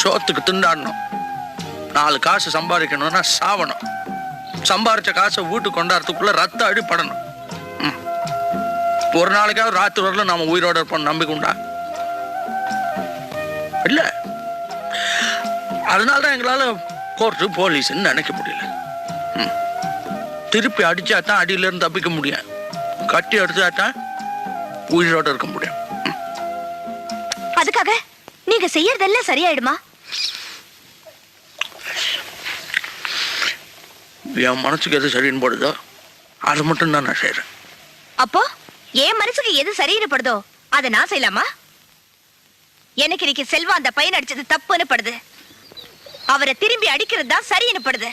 சோத்துக்கு திண்டாடணும், 4 காசு சம்பாதிக்கணும்னா சாவணும், சம்பாரிச்ச காசை வீட்டுக்கு கொண்டாடுறதுக்குள்ள ரத்த அடிப்படணும். ஒரு நாளைக்காவது ராத்திரி வரல நாம உயிரோட இருப்போம் நம்பிக்கை உண்டா? இல்ல. அதனாலதான் எங்களால கோர்ட்டு போலீஸ்ன்னு நினைக்க முடியல. திருப்பி அடிச்சாதான் அடியில இருந்து தப்பிக்க முடியும், கட்டி அடிச்சாதான் உயிரோட இருக்க முடியும். அதுக்காக நீங்க செய்யறதெல்லாம் சரியாயிடுமா? என் மனசுக்கு எது சரின்னு படுதோ அது மட்டும் தான் நான் செய்யறேன். அப்போ என் மனசுக்கு எது சரின்னு படுதோ அதை நான் செய்யலாமா? எனக்கு இன்னைக்கு செல்வா அந்த பையன் அடிச்சது தப்புன்னு படுது, அவரை திரும்பி அடிக்கிறது தான் சரின்னு படுது.